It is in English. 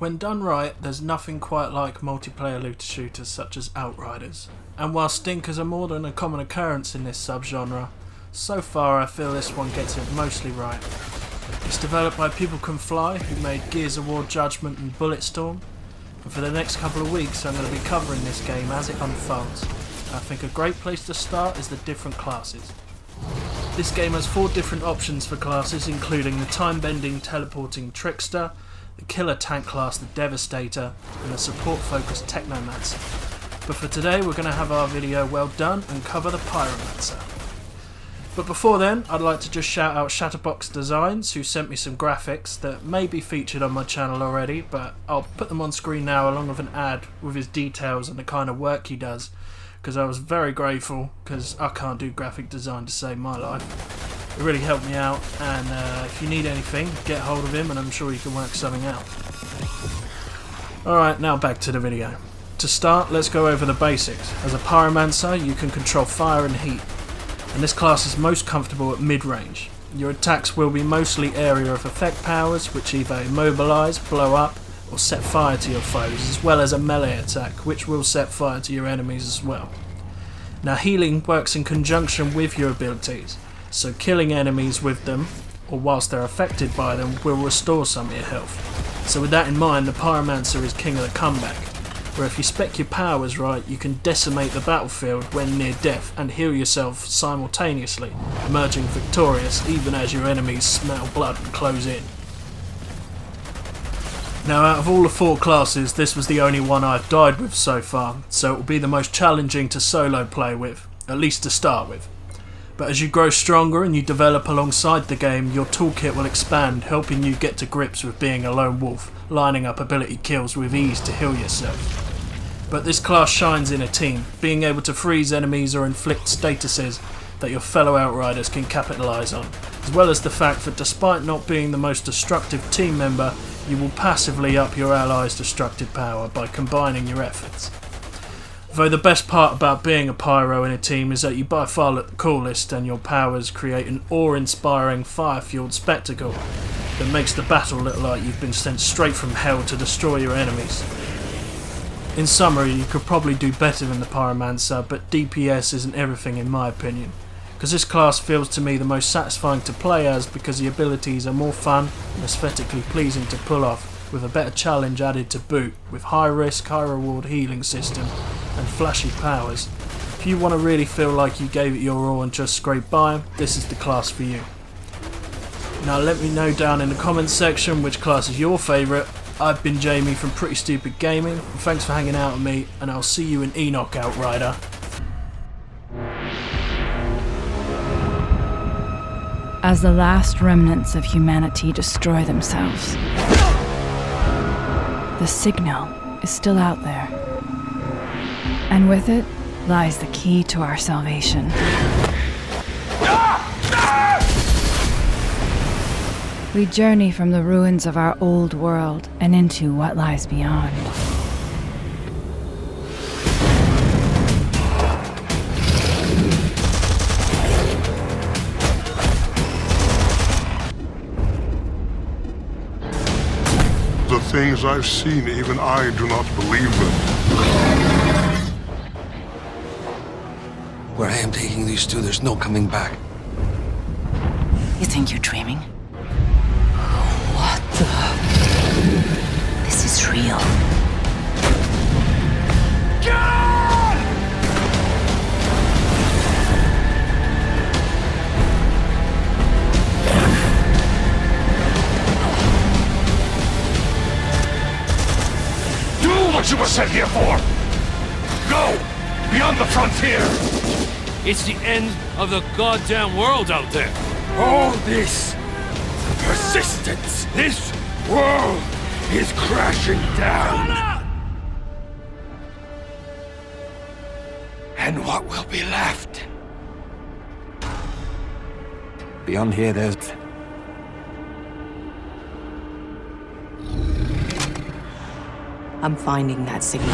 When done right, there's nothing quite like multiplayer looter shooters such as Outriders. And while stinkers are more than a common occurrence in this subgenre, so far I feel this one gets it mostly right. It's developed by People Can Fly, who made Gears of War Judgment and Bulletstorm, and for the next couple of weeks I'm going to be covering this game as it unfolds. I think a great place to start is the different classes. This game has 4 different options for classes, including the time-bending teleporting Trickster, the killer tank class the Devastator, and the support-focused Technomancer. But for today we're going to have our video well done and cover the Pyromancer. But before then, I'd like to just shout out Shatterbox Designs, who sent me some graphics that may be featured on my channel already, but I'll put them on screen now along with an ad with his details and the kind of work he does, because I was very grateful, because I can't do graphic design to save my life. It really helped me out, and if you need anything, get hold of him and I'm sure you can work something out. Alright, now back to the video. To start, let's go over the basics. As a Pyromancer, you can control fire and heat, and this class is most comfortable at mid-range. Your attacks will be mostly area of effect powers, which either immobilize, blow up, or set fire to your foes, as well as a melee attack, which will set fire to your enemies as well. Now, healing works in conjunction with your abilities, so killing enemies with them, or whilst they're affected by them, will restore some of your health. So with that in mind, the Pyromancer is king of the comeback, where if you spec your powers right, you can decimate the battlefield when near death and heal yourself simultaneously, emerging victorious even as your enemies smell blood and close in. Now, out of all the 4 classes, this was the only one I've died with so far, so it will be the most challenging to solo play with, at least to start with. But as you grow stronger and you develop alongside the game, your toolkit will expand, helping you get to grips with being a lone wolf, lining up ability kills with ease to heal yourself. But this class shines in a team, being able to freeze enemies or inflict statuses that your fellow Outriders can capitalise on, as well as the fact that despite not being the most destructive team member, you will passively up your allies' destructive power by combining your efforts. Though the best part about being a pyro in a team is that you by far look the coolest and your powers create an awe-inspiring fire-fueled spectacle that makes the battle look like you've been sent straight from hell to destroy your enemies. In summary, you could probably do better than the Pyromancer, but DPS isn't everything in my opinion, because this class feels to me the most satisfying to play as because the abilities are more fun and aesthetically pleasing to pull off, with a better challenge added to boot, with high risk, high reward healing system and flashy powers. If you want to really feel like you gave it your all and just scraped by, this is the class for you. Now let me know down in the comments section which class is your favourite. I've been Jamie from Pretty Stupid Gaming, and thanks for hanging out with me, and I'll see you in Enoch Outrider. As the last remnants of humanity destroy themselves, the signal is still out there. And with it lies the key to our salvation. We journey from the ruins of our old world and into what lies beyond. The things I've seen, even I do not believe them. Where I am taking these two, there's no coming back. You think you're dreaming? What the? This is real. Do what you were sent here for! Go! Beyond the frontier! It's the end of the goddamn world out there. All this persistence, this world is crashing down. And what will be left? Beyond here, there's... I'm finding that signal.